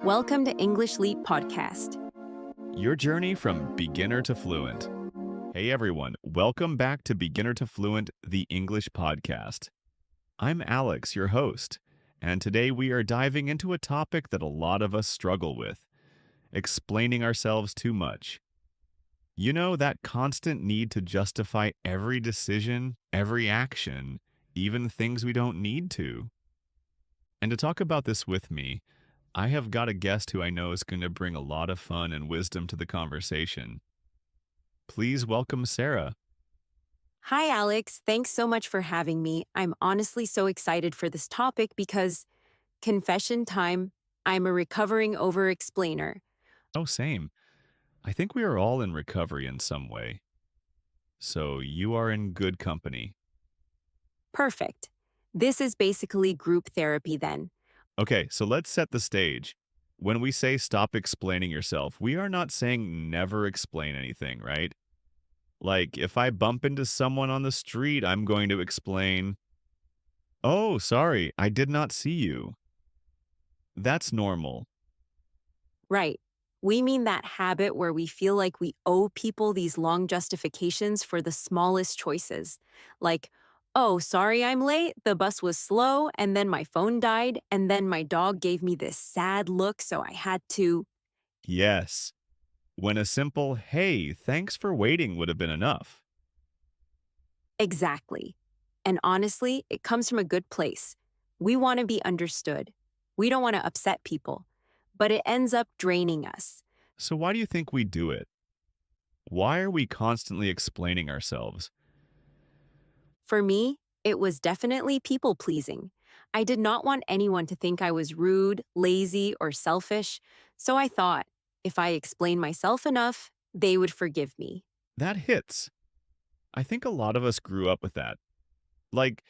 Welcome to English Leap Podcast. Your journey from beginner to fluent. Hey everyone, welcome back to Beginner to Fluent, the English podcast. I'm Alex, your host, and today we are diving into a topic that a lot of us struggle with, explaining ourselves too much. You know, that constant need to justify every decision, every action, even things we don't need to. And to talk about this with me, I have got a guest who I know is going to bring a lot of fun and wisdom to the conversation. Please welcome Sarah. Hi, Alex. Thanks so much for having me. I'm honestly so excited for this topic because, confession time, I'm a recovering over-explainer. Oh, same. I think we are all in recovery in some way. So you are in good company. Perfect. This is basically group therapy then. Okay, so let's set the stage. When we say stop explaining yourself, we are not saying never explain anything, right? Like, if I bump into someone on the street, I'm going to explain, "Oh, sorry, I did not see you." That's normal. Right. We mean that habit where we feel like we owe people these long justifications for the smallest choices. Like, oh, sorry I'm late, the bus was slow, and then my phone died, and then my dog gave me this sad look, so I had to. Yes. When a simple, "Hey, thanks for waiting" would have been enough. Exactly. And honestly, it comes from a good place. We want to be understood. We don't want to upset people, but it ends up draining us. So why do you think we do it? Why are we constantly explaining ourselves? For me, it was definitely people pleasing. I did not want anyone to think I was rude, lazy, or selfish, so I thought if I explained myself enough, they would forgive me. That hits. I think a lot of us grew up with that. Like,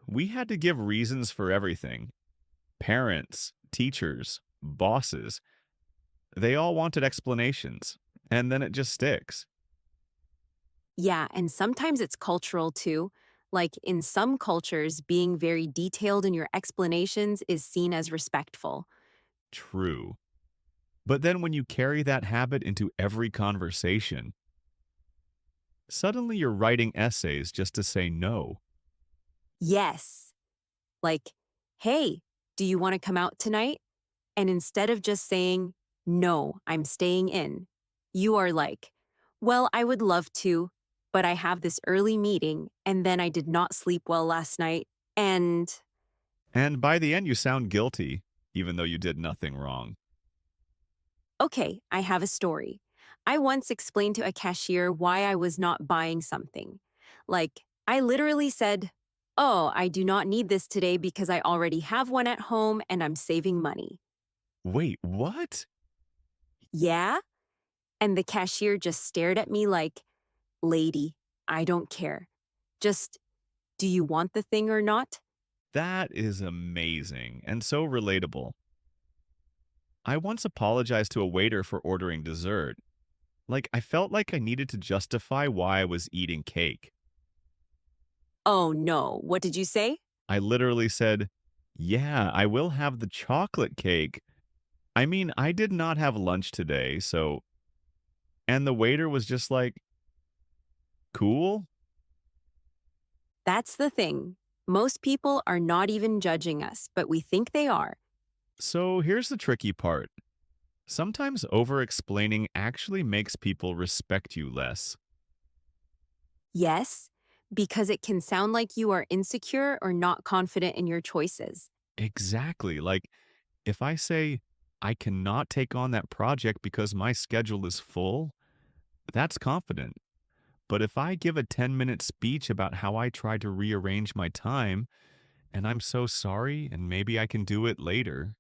we had to give reasons for everything. Parents, teachers, bosses, they all wanted explanations. And then it just sticks. Yeah, and sometimes it's cultural too. Like in some cultures, being very detailed in your explanations is seen as respectful. True. But then when you carry that habit into every conversation, suddenly you're writing essays just to say no. Yes. Like, hey, do you want to come out tonight? And instead of just saying, no, I'm staying in, you are like, well, I would love to, but I have this early meeting and then I did not sleep well last night. And And by the end, you sound guilty, even though you did nothing wrong. okay, I have a story. I once explained to a cashier why I was not buying something. Like, I literally said, oh, I do not need this today because I already have one at home and I'm saving money. Wait, what? Yeah? And the cashier just stared at me like, lady, I don't care. Just, do you want the thing or not? That is amazing and so relatable. I once apologized to a waiter for ordering dessert. Like, I felt like I needed to justify why I was eating cake. Oh no, what did you say? I literally said, "Yeah, I will have the chocolate cake. I mean, I did not have lunch today, so." And the waiter was just like, "Cool." That's the thing. Most people are not even judging us, but we think they are. So here's the tricky part. Sometimes over-explaining actually makes people respect you less. Yes, because it can sound like you are insecure or not confident in your choices. Exactly. Like, if I say, "I cannot take on that project because my schedule is full," that's confident. But if I give a 10-minute speech about how I tried to rearrange my time, and I'm so sorry, and maybe I can do it later.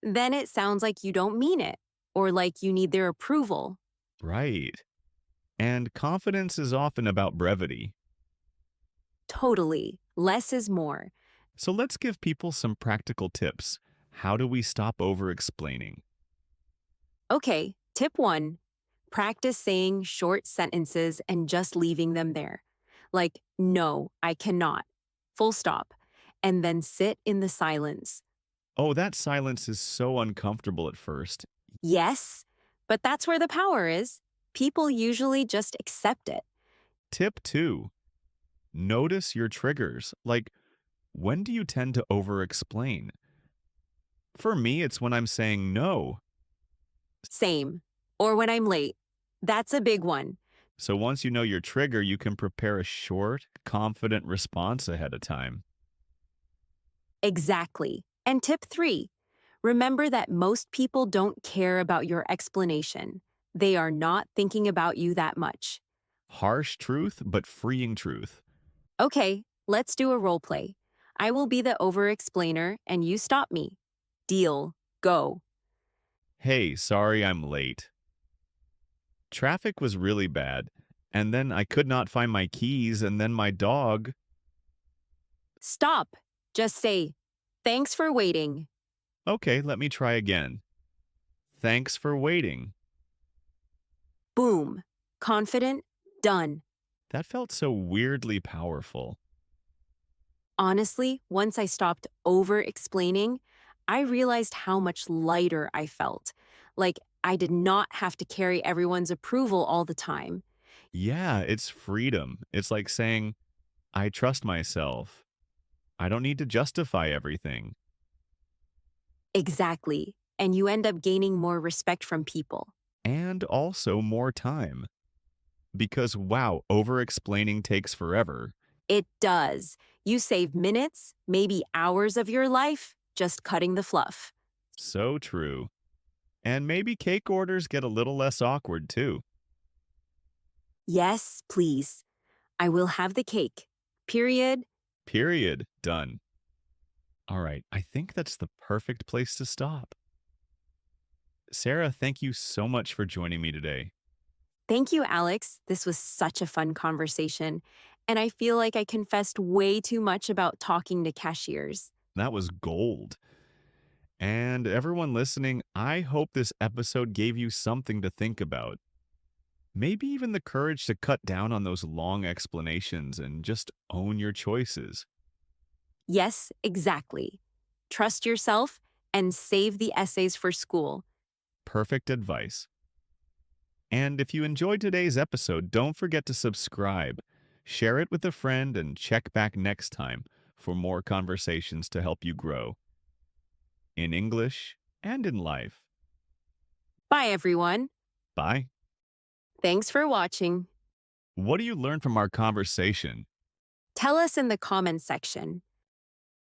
Then it sounds like you don't mean it, or like you need their approval. Right. And confidence is often about brevity. Totally. Less is more. So let's give people some practical tips. How do we stop over explaining? Okay, tip one, practice saying short sentences and just leaving them there. Like, no, I cannot. Full stop. And then sit in the silence. Oh, that silence is so uncomfortable at first. Yes, but that's where the power is. People usually just accept it. Tip 2. Notice your triggers. Like, when do you tend to over explain? For me, it's when I'm saying no. Same. Or when I'm late. That's a big one. So once you know your trigger, you can prepare a short, confident response ahead of time. Exactly. And tip 3, remember that most people don't care about your explanation. They are not thinking about you that much. Harsh truth, but freeing truth. Okay, let's do a role play. I will be the over explainer and you stop me. Deal. Go. Hey, sorry I'm late. Traffic was really bad, and then I could not find my keys, and then my dog. Stop. Just say, thanks for waiting. Okay, let me try again. Thanks for waiting. Boom. Confident. Done. That felt so weirdly powerful. Honestly, once I stopped over explaining, I realized how much lighter I felt. Like I did not have to carry everyone's approval all the time. Yeah, it's freedom. It's like saying, I trust myself. I don't need to justify everything. Exactly. And you end up gaining more respect from people. And also more time. Because, wow, over explaining takes forever. It does. You save minutes, maybe hours of your life just cutting the fluff. So true. And maybe cake orders get a little less awkward too. Yes, please. I will have the cake. Period. Period. Done. All right, I think that's the perfect place to stop. Sarah, thank you so much for joining me today. Thank you, Alex. This was such a fun conversation. And I feel like I confessed way too much about talking to cashiers. That was gold. And everyone listening, I hope this episode gave you something to think about. Maybe even the courage to cut down on those long explanations and just own your choices. Yes, exactly. Trust yourself and save the essays for school. Perfect advice. And if you enjoyed today's episode, don't forget to subscribe, share it with a friend, and check back next time for more conversations to help you grow in English and in life. Bye, everyone. Bye. Thanks for watching. What do you learn from our conversation? Tell us in the comments section.